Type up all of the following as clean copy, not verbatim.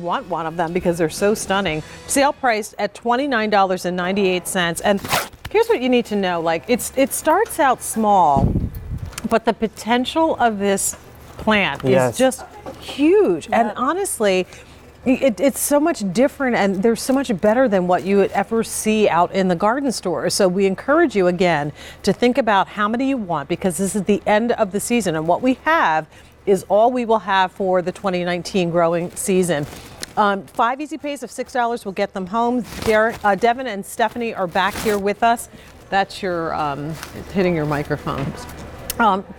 Want one of them because they're so stunning. Sale priced at $29.98. And here's what you need to know. Like it starts out small, but the potential of this plant is just huge. And honestly, it's so much different and there's so much better than what you would ever see out in the garden store. So we encourage you again to think about how many you want, because this is the end of the season, and what we have is all we will have for the 2019 growing season. 5 easy pays of $6 will get them home. Devin and Stephanie are back here with us. That's your hitting your microphone.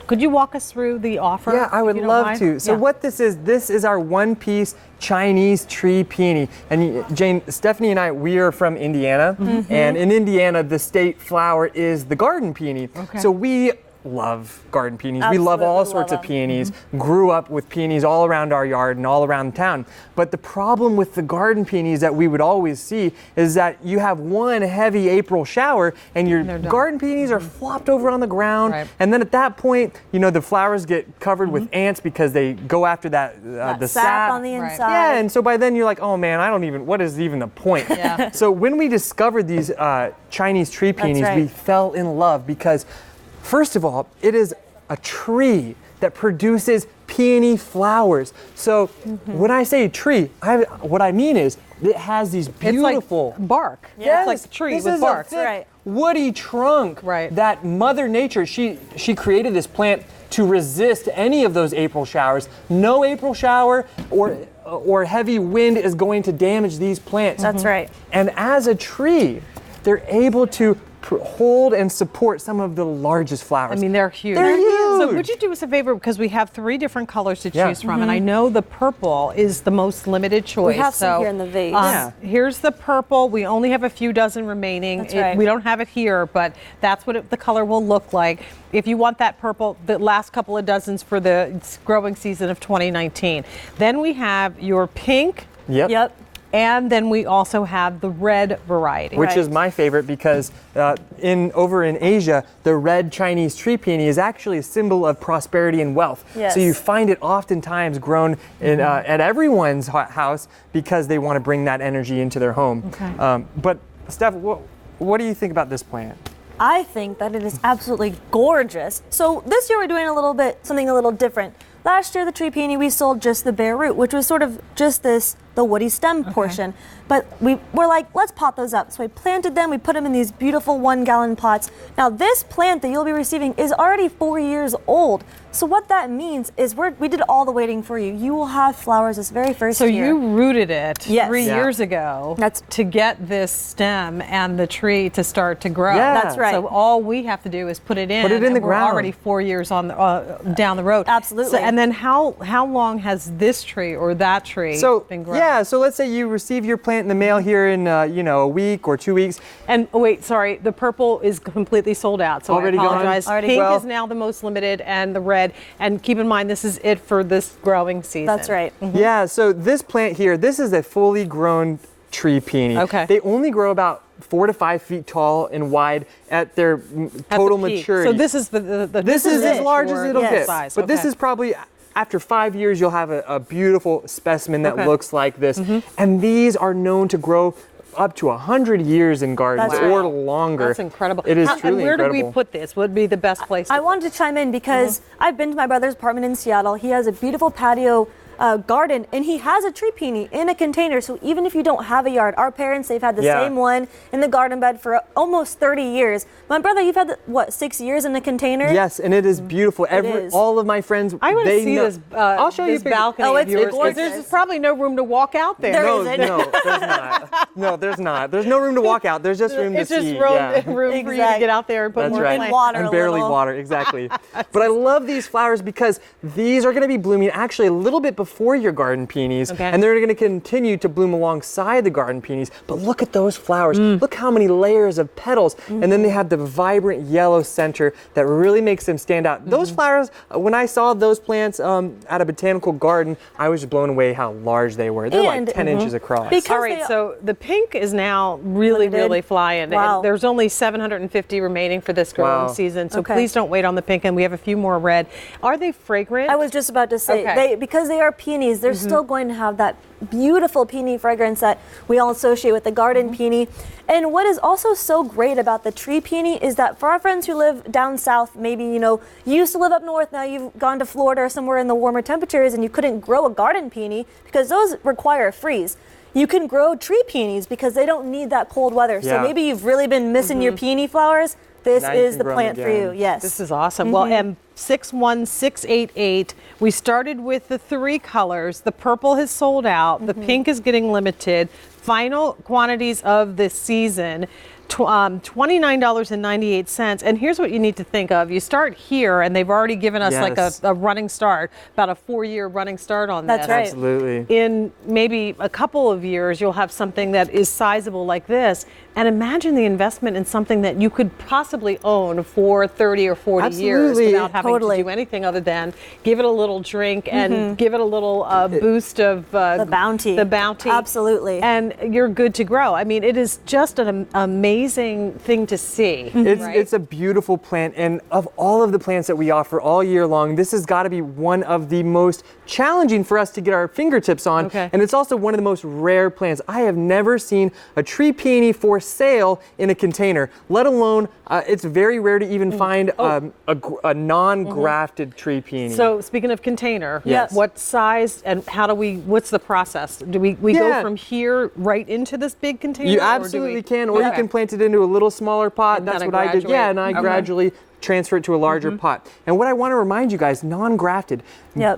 Could you walk us through the offer? Yeah, I would love to. So what this is our one-piece Chinese tree peony. And Jane, Stephanie and I, we are from Indiana. And in Indiana, the state flower is the garden peony. So we love garden peonies. Absolutely, we love all sorts of peonies. Grew up with peonies all around our yard and all around town. But the problem with the garden peonies that we would always see is that you have one heavy April shower and your garden peonies are flopped over on the ground. And then at that point, you know, the flowers get covered with ants because they go after that the sap on the inside. Yeah, and so by then you're like, oh man, what is even the point? So when we discovered these Chinese tree peonies, we fell in love because first of all, it is a tree that produces peony flowers. So when I say tree, what I mean is it has these beautiful bark. Yes, it's like a tree this with is bark. A thick, woody trunk that Mother Nature, she created this plant to resist any of those April showers. No April shower or heavy wind is going to damage these plants. That's right. And as a tree, they're able to hold and support some of the largest flowers. I mean, they're huge. They're huge. So would you do us a favor, because we have 3 different colors to choose from, and I know the purple is the most limited choice. We have some here in the vase. Here's the purple. We only have a few dozen remaining. That's right. We don't have it here, but that's what the color will look like. If you want that purple, the last couple of dozens for the growing season of 2019. Then we have your pink. Yep. And then we also have the red variety. Which is my favorite because over in Asia, the red Chinese tree peony is actually a symbol of prosperity and wealth. Yes. So you find it oftentimes grown in, at everyone's house because they want to bring that energy into their home. But Steph, what do you think about this plant? I think that it is absolutely gorgeous. So this year we're doing something a little different. Last year, the tree peony, we sold just the bare root, which was sort of just the woody stem portion. But we were like, let's pot those up. So we planted them, we put them in these beautiful 1-gallon pots. Now this plant that you'll be receiving is already 4 years old. So what that means is we did all the waiting for you. You will have flowers this very first year. So you rooted it 3 years ago to get this stem and the tree to start to grow. That's right. So all we have to do is put it in. Put it in the we're ground. already 4 years on down the road. Absolutely. So, and then how long has this tree or that tree been growing? Yeah, so let's say you receive your plant in the mail here in a week or 2 weeks. And wait, sorry, the purple is completely sold out. So already I apologize. Gone? Pink is now the most limited, and the red. And keep in mind, this is it for this growing season. That's right. Yeah, so this plant here, this is a fully grown tree peony. They only grow about 4 to 5 feet tall and wide at their total maturity. So this is this is as large as it'll get. Size. But this is probably, after 5 years, you'll have a beautiful specimen that looks like this. And these are known to grow up to 100 years in gardens or longer. That's incredible. It is truly where incredible. do we put this? Would be the best place? I wanted to chime in because I've been to my brother's apartment in Seattle. He has a beautiful patio garden, and he has a tree peony in a container. So even if you don't have a yard, our parents, they've had the same one in the garden bed for almost 30 years. My brother, you've had 6 years in a container? Yes, and it is beautiful. All of my friends, I want to see this. I'll show you balcony. Oh, it's yours. There's probably no room to walk out there. No, there's not. No, there's not. There's no room to walk out. There's just room to see. It's just room for you to get out there and put more plants. Water and barely water, exactly. But I love these flowers because these are going to be blooming actually a little bit before your garden peonies, and they're going to continue to bloom alongside the garden peonies. But look at those flowers. Look how many layers of petals, and then they have the vibrant yellow center that really makes them stand out. Those flowers, when I saw those plants at a botanical garden, I was blown away how large they were. They're like 10 inches across. All right, so the pink is now really flying. Wow. There's only 750 remaining for this growing season, so please don't wait on the pink, and we have a few more red. Are they fragrant? I was just about to say, because they are peonies, they're still going to have that beautiful peony fragrance that we all associate with the garden peony. And what is also so great about the tree peony is that for our friends who live down south, maybe, you used to live up north, now you've gone to Florida or somewhere in the warmer temperatures and you couldn't grow a garden peony because those require a freeze. You can grow tree peonies because they don't need that cold weather. So maybe you've really been missing your peony flowers. This is the plant for you. Yes. This is awesome. Well, M61688, we started with the 3 colors. The purple has sold out. The pink is getting limited. Final quantities of this season. $29.98. And here's what you need to think of. You start here, and they've already given us like a running start, about a 4-year running start on That's this. right. Absolutely. In maybe a couple of years, you'll have something that is sizable like this. And imagine the investment in something that you could possibly own for 30 or 40 years without having to do anything other than give it a little drink and give it a little boost of the bounty. The bounty. Absolutely. And you're good to grow. I mean, it is just an amazing thing to see. It's a beautiful plant, and of all of the plants that we offer all year long, this has got to be one of the most challenging for us to get our fingertips on, and it's also one of the most rare plants. I have never seen a tree peony for sale in a container, let alone it's very rare to even find a non-grafted tree peony. So speaking of container, what size and how do what's the process? Do we go from here right into this big container? You absolutely can, or you can plant it into a little smaller pot. And that's what I did. Yeah, and I gradually transfer it to a larger pot. And what I want to remind you guys, non-grafted,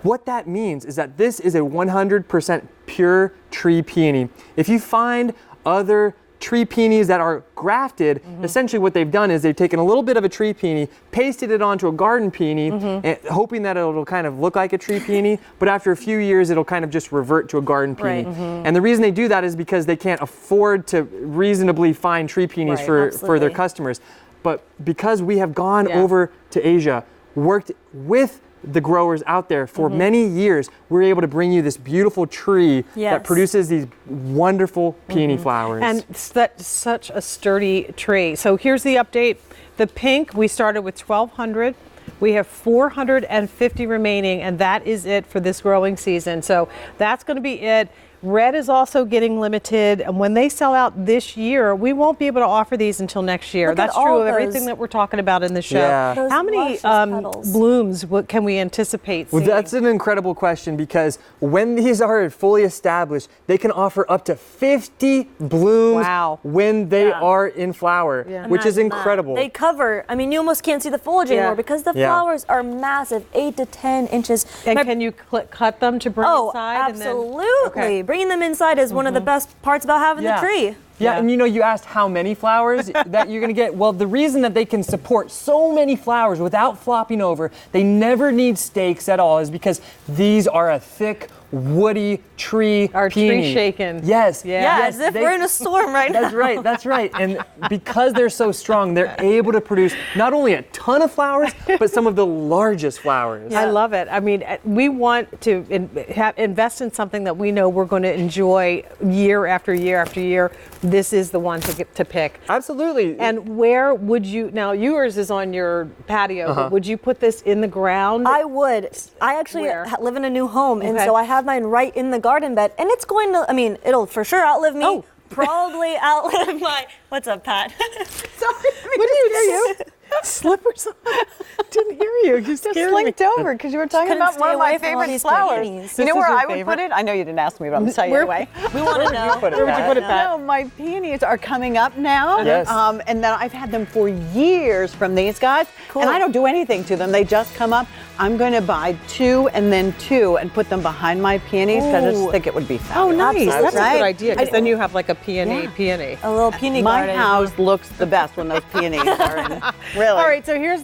what that means is that this is a 100% pure tree peony. If you find other tree peonies that are grafted, essentially what they've done is they've taken a little bit of a tree peony, pasted it onto a garden peony, and hoping that it'll kind of look like a tree peony, but after a few years it'll kind of just revert to a garden peony. And the reason they do that is because they can't afford to reasonably find tree peonies for their customers. But because we have gone over to Asia, worked with the growers out there for many years, we're able to bring you this beautiful tree that produces these wonderful peony flowers. And that's such a sturdy tree. So here's the update. The pink, we started with 1,200. We have 450 remaining, and that is it for this growing season. So that's going to be it. Red is also getting limited, and when they sell out this year, we won't be able to offer these until next year. That's true of everything that we're talking about in the show. Yeah. How many blooms can we anticipate seeing? Well, that's an incredible question, because when these are fully established, they can offer up to 50 blooms when they are in flower, which is incredible. They cover, I mean, you almost can't see the foliage anymore because the flowers are massive, 8 to 10 inches. And can you cut them to bring inside? Absolutely. Bringing them inside is one of the best parts about having the tree. Yeah, and you asked how many flowers that you're going to get. Well, the reason that they can support so many flowers without flopping over, they never need stakes at all, is because these are a thick, woody tree peony. Tree shaken. Yes. As if we're in a storm right now. That's right. And because they're so strong, they're able to produce not only a ton of flowers, but some of the largest flowers. I love it. I mean, we want to invest in something that we know we're going to enjoy year after year after year. This is the one to pick. Absolutely. And where would you, now yours is on your patio, but would you put this in the ground? I would. I actually live in a new home, and so I have mine right in the garden bed, and it's going to, I mean, it'll for sure outlive me. Probably outlive my, what's up, Pat? Sorry. What did you do? Slippers on. Didn't hear you. You just slinked over because you were talking about one of my favorite flowers. You know where I would put it? I know you didn't ask me, but I'm going to tell you anyway. We want to know. Where would you put it, Pat? No, my peonies are coming up now. Yes. And then I've had them for years from these guys. Cool. And I don't do anything to them. They just come up. I'm going to buy 2 and then 2 and put them behind my peonies because I just think it would be fabulous. Oh, nice. That's right? a good idea, because then you have like a peony. A little peony garden. My house looks the best when those peonies are in. Really. All right, so here's